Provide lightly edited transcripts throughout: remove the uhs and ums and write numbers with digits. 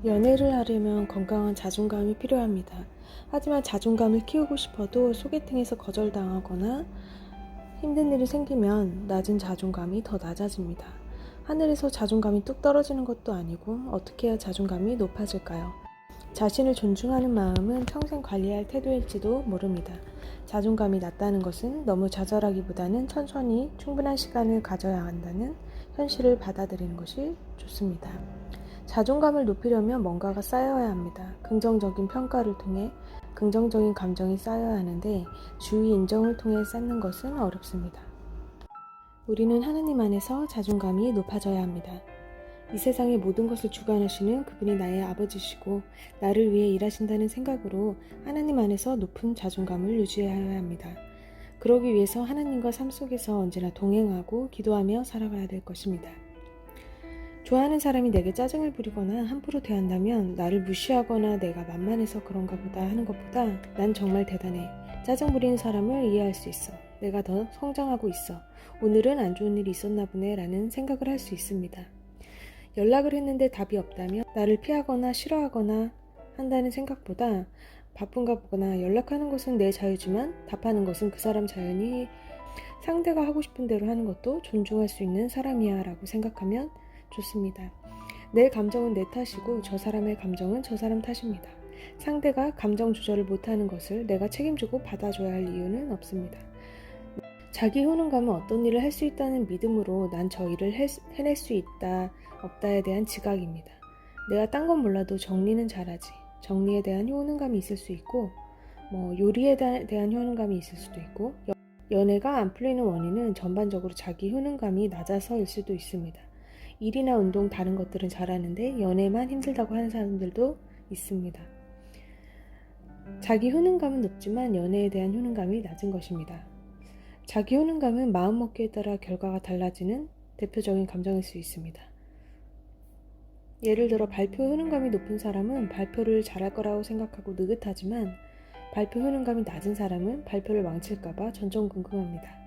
연애를 하려면 건강한 자존감이 필요합니다. 하지만 자존감을 키우고 싶어도 소개팅에서 거절당하거나 힘든 일이 생기면 낮은 자존감이 더 낮아집니다. 하늘에서 자존감이 뚝 떨어지는 것도 아니고 어떻게 해야 자존감이 높아질까요? 자신을 존중하는 마음은 평생 관리할 태도일지도 모릅니다. 자존감이 낮다는 것은 너무 좌절하기보다는 천천히 충분한 시간을 가져야 한다는 현실을 받아들이는 것이 좋습니다. 자존감을 높이려면 뭔가가 쌓여야 합니다. 긍정적인 평가를 통해 긍정적인 감정이 쌓여야 하는데 주위 인정을 통해 쌓는 것은 어렵습니다. 우리는 하나님 안에서 자존감이 높아져야 합니다. 이 세상의 모든 것을 주관하시는 그분이 나의 아버지시고 나를 위해 일하신다는 생각으로 하나님 안에서 높은 자존감을 유지해야 합니다. 그러기 위해서 하나님과 삶 속에서 언제나 동행하고 기도하며 살아가야 될 것입니다. 좋아하는 사람이 내게 짜증을 부리거나 함부로 대한다면 나를 무시하거나 내가 만만해서 그런가 보다 하는 것보다 난 정말 대단해. 짜증 부리는 사람을 이해할 수 있어. 내가 더 성장하고 있어. 오늘은 안 좋은 일이 있었나 보네 라는 생각을 할 수 있습니다. 연락을 했는데 답이 없다면 나를 피하거나 싫어하거나 한다는 생각보다 바쁜가 보거나 연락하는 것은 내 자유지만 답하는 것은 그 사람 자유니 상대가 하고 싶은 대로 하는 것도 존중할 수 있는 사람이야 라고 생각하면 좋습니다. 내 감정은 내 탓이고 저 사람의 감정은 저 사람 탓입니다. 상대가 감정 조절을 못하는 것을 내가 책임지고 받아줘야 할 이유는 없습니다. 자기 효능감은 어떤 일을 할 수 있다는 믿음으로 난 저 일을 해낼 수 있다, 없다에 대한 지각입니다. 내가 딴 건 몰라도 정리는 잘하지. 정리에 대한 효능감이 있을 수 있고 요리에 대한 효능감이 있을 수도 있고 연애가 안 풀리는 원인은 전반적으로 자기 효능감이 낮아서일 수도 있습니다. 일이나 운동 다른 것들은 잘하는데 연애만 힘들다고 하는 사람들도 있습니다. 자기 효능감은 높지만 연애에 대한 효능감이 낮은 것입니다. 자기 효능감은 마음먹기에 따라 결과가 달라지는 대표적인 감정일 수 있습니다. 예를 들어 발표 효능감이 높은 사람은 발표를 잘할 거라고 생각하고 느긋하지만 발표 효능감이 낮은 사람은 발표를 망칠까봐 전전긍긍합니다.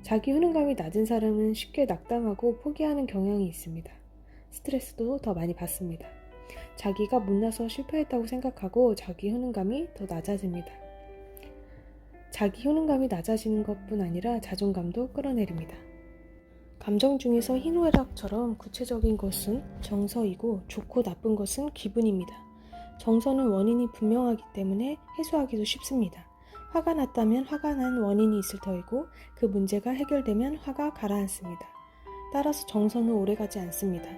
자기 효능감이 낮은 사람은 쉽게 낙담하고 포기하는 경향이 있습니다. 스트레스도 더 많이 받습니다. 자기가 못나서 실패했다고 생각하고 자기 효능감이 더 낮아집니다. 자기 효능감이 낮아지는 것뿐 아니라 자존감도 끌어내립니다. 감정 중에서 희노애락처럼 구체적인 것은 정서이고 좋고 나쁜 것은 기분입니다. 정서는 원인이 분명하기 때문에 해소하기도 쉽습니다. 화가 났다면 화가 난 원인이 있을 터이고 그 문제가 해결되면 화가 가라앉습니다. 따라서 정서는 오래가지 않습니다.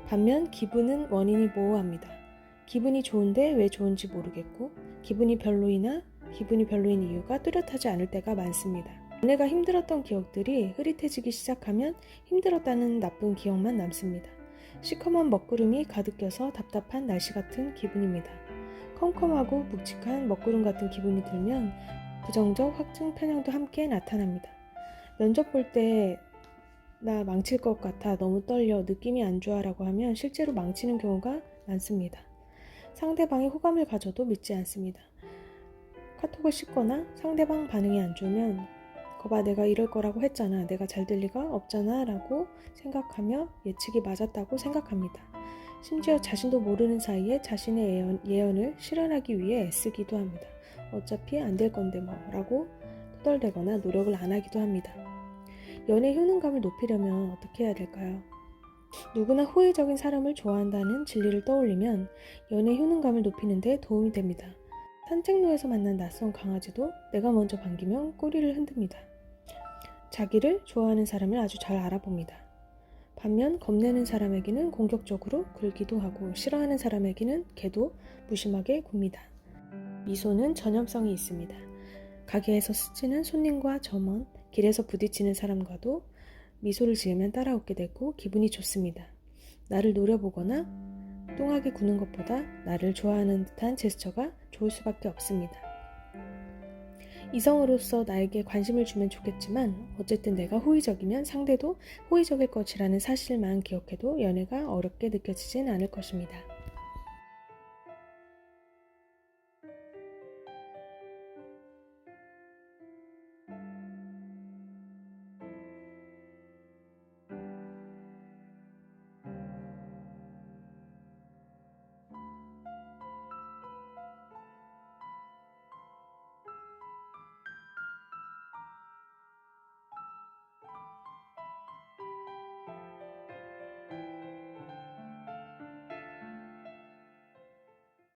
반면 기분은 원인이 모호합니다. 기분이 좋은데 왜 좋은지 모르겠고 기분이 별로인 이유가 뚜렷하지 않을 때가 많습니다. 연애가 힘들었던 기억들이 흐릿해지기 시작하면 힘들었다는 나쁜 기억만 남습니다. 시커먼 먹구름이 가득 껴서 답답한 날씨 같은 기분입니다. 컴컴하고 묵직한 먹구름 같은 기분이 들면 부정적 확증 편향도 함께 나타납니다. 면접 볼 때 나 망칠 것 같아, 너무 떨려, 느낌이 안 좋아 라고 하면 실제로 망치는 경우가 많습니다. 상대방이 호감을 가져도 믿지 않습니다. 카톡을 씹거나 상대방 반응이 안 좋으면 거봐 내가 이럴 거라고 했잖아, 내가 잘 될 리가 없잖아 라고 생각하며 예측이 맞았다고 생각합니다. 심지어 자신도 모르는 사이에 자신의 예언을 실현하기 위해 애쓰기도 합니다. 어차피 안 될 건데 뭐 라고 토덜대거나 노력을 안 하기도 합니다. 연애 효능감을 높이려면 어떻게 해야 될까요? 누구나 호의적인 사람을 좋아한다는 진리를 떠올리면 연애 효능감을 높이는 데 도움이 됩니다. 산책로에서 만난 낯선 강아지도 내가 먼저 반기면 꼬리를 흔듭니다. 자기를 좋아하는 사람을 아주 잘 알아봅니다. 반면 겁내는 사람에게는 공격적으로 굴기도 하고 싫어하는 사람에게는 개도 무심하게 굽니다. 미소는 전염성이 있습니다. 가게에서 스치는 손님과 점원, 길에서 부딪히는 사람과도 미소를 지으면 따라웃게 되고 기분이 좋습니다. 나를 노려보거나 뚱하게 구는 것보다 나를 좋아하는 듯한 제스처가 좋을 수밖에 없습니다. 이성으로서 나에게 관심을 주면 좋겠지만 어쨌든 내가 호의적이면 상대도 호의적일 것이라는 사실만 기억해도 연애가 어렵게 느껴지진 않을 것입니다.